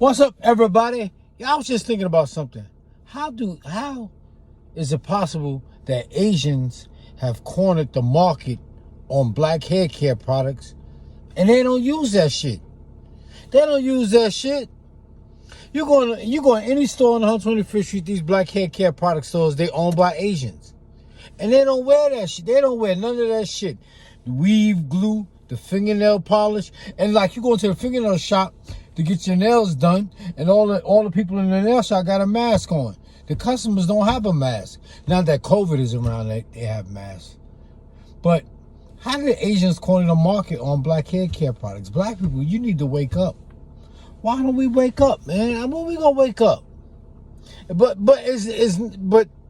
What's up, everybody? Yeah, I was just thinking about something. How is it possible that Asians have cornered the market on black hair care products and they don't use that shit? They don't use that shit. You go in any store on 125th Street, these black hair care product stores, they owned by Asians. And they don't wear that shit. They don't wear none of that shit. The weave glue, the fingernail polish, and like you go into the fingernail shop to get your nails done, and all the people in the nail shop got a mask on. The customers don't have a mask. Now that COVID is around, they have masks. But how did Asians corner the market on black hair care products? Black people, you need to wake up. Why don't we wake up, man? When we gonna wake up? But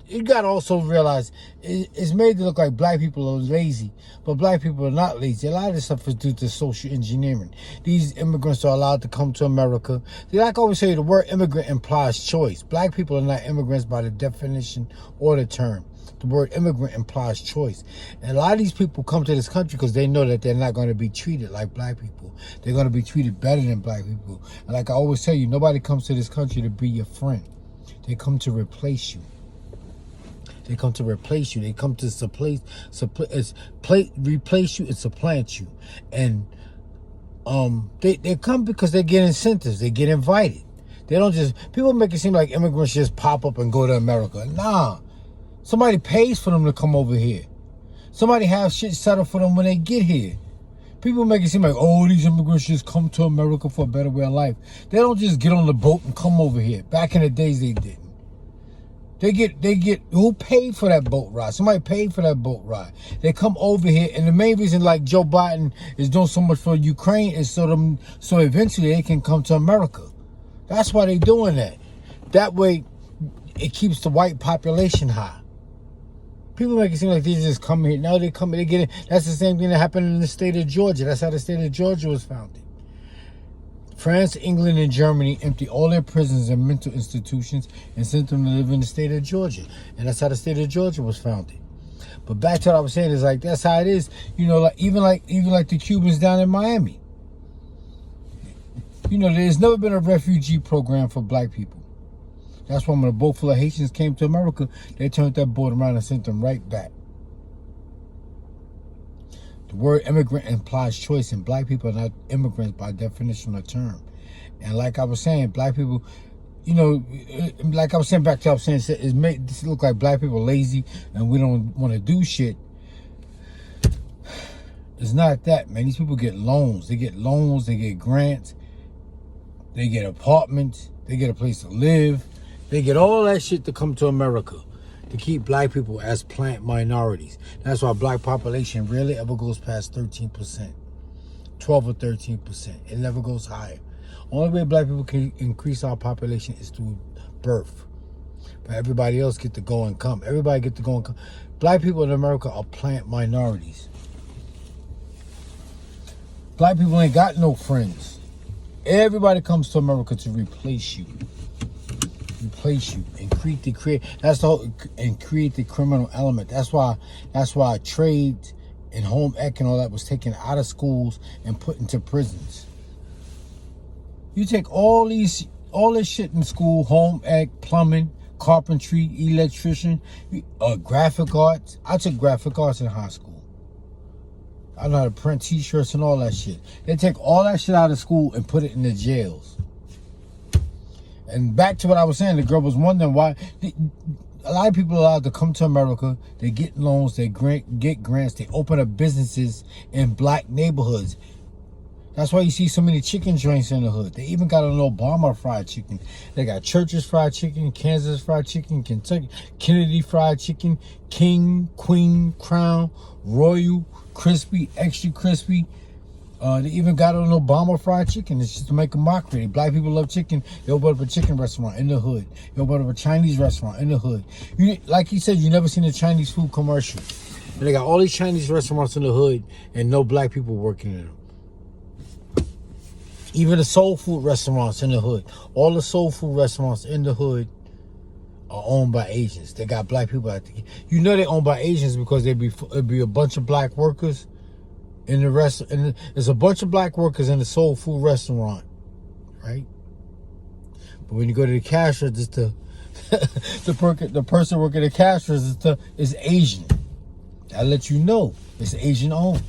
you gotta also realize it's made to look like black people are lazy, but black people are not lazy. A lot of this stuff is due to social engineering. These immigrants are allowed to come to America. Like I always say, the word immigrant implies choice. Black people are not immigrants by the definition or the term. The word immigrant implies choice. And a lot of these people come to this country because they know that they're not going to be treated like black people. They're going to be treated better than black people. And like I always tell you, nobody comes to this country to be your friend. They come to replace you. They come to replace you. They come to replace you and supplant you. And they come because they get incentives. They get invited. They don't just... People make it seem like immigrants just pop up and go to America. Nah. Somebody pays for them to come over here. Somebody has shit set up for them when they get here. People make it seem like, oh, these immigrants just come to America for a better way of life. They don't just get on the boat and come over here. Back in the days, they didn't. They get, who paid for that boat ride? Somebody paid for that boat ride. They come over here, and the main reason, like Joe Biden is doing so much for Ukraine, is so eventually they can come to America. That's why they're doing that. That way, it keeps the white population high. People make it seem like they just come here. No, they come, they get it. That's the same thing that happened in the state of Georgia. That's how the state of Georgia was founded. France, England, and Germany emptied all their prisons and mental institutions and sent them to live in the state of Georgia. And that's how the state of Georgia was founded. But back to what I was saying is like, that's how it is. You know, like even like the Cubans down in Miami. You know, there's never been a refugee program for black people. That's why when a boat full of Haitians came to America, they turned that boat around and sent them right back. The word immigrant implies choice, and black people are not immigrants by definition of the term. And like I was saying, black people, you know, like I was saying back to what I was saying, it made this look like black people are lazy and we don't want to do shit. It's not that, man. These people get loans. They get loans, they get grants, they get apartments, they get a place to live. They get all that shit to come to America, to keep black people as plant minorities. That's why black population rarely ever goes past 13%, 12 or 13%. It never goes higher. Only way black people can increase our population is through birth. But everybody else get to go and come. Everybody get to go and come. Black people in America are plant minorities. Black people ain't got no friends. Everybody comes to America to replace you. Replace you and create the criminal element. That's why trade and home ec and all that was taken out of schools and put into prisons. You take all this shit in school: home ec, plumbing, carpentry, electrician, graphic arts. I took graphic arts in high school. I know how to print t-shirts and all that shit. They take all that shit out of school and put it in the jails. And back to what I was saying, the girl was wondering why a lot of people are allowed to come to America. They get loans, they get grants, they open up businesses in black neighborhoods. That's why you see so many chicken joints in the hood. They even got an Obama fried chicken. They got Church's fried chicken, Kansas fried chicken, Kentucky, Kennedy fried chicken, King, Queen, Crown, Royal, Crispy, Extra Crispy. They even got an Obama fried chicken. It's just to make a mockery. Black people love chicken. They open up a chicken restaurant in the hood. They open up a Chinese restaurant in the hood. Like you said, you never seen a Chinese food commercial. And they got all these Chinese restaurants in the hood and no black people working in them. Even the soul food restaurants in the hood. All the soul food restaurants in the hood are owned by Asians. They got black people out there. You know they're owned by Asians because it'd be a bunch of black workers in the rest. And there's a bunch of black workers in the soul food restaurant, right? But when you go to the cash register, the person working the cash register is Asian. I let you know it's Asian owned.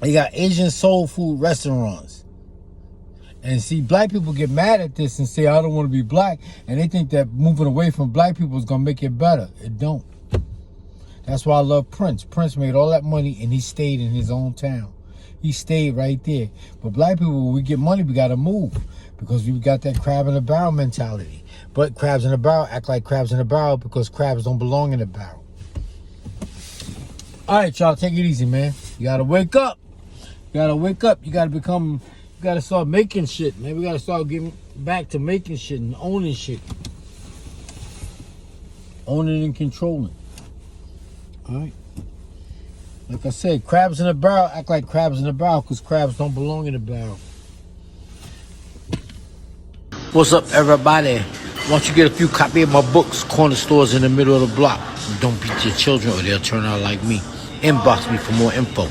You got Asian soul food restaurants. And see, black people get mad at this and say, I don't want to be black. And they think that moving away from black people is going to make it better. It don't. That's why I love Prince. Prince made all that money and he stayed in his own town. He stayed right there. But black people, when we get money, we got to move. Because we got that crab in a barrel mentality. But crabs in a barrel act like crabs in a barrel because crabs don't belong in a barrel. All right, y'all, take it easy, man. You got to wake up. You got to wake up. You got to become... We gotta start making shit, man. We gotta start getting back to making shit and owning shit. Owning and controlling. Alright? Like I said, crabs in a barrel act like crabs in a barrel because crabs don't belong in a barrel. What's up, everybody? Why don't you get a few copies of my books? Corner stores in the middle of the block. Don't beat your children or they'll turn out like me. Inbox me for more info.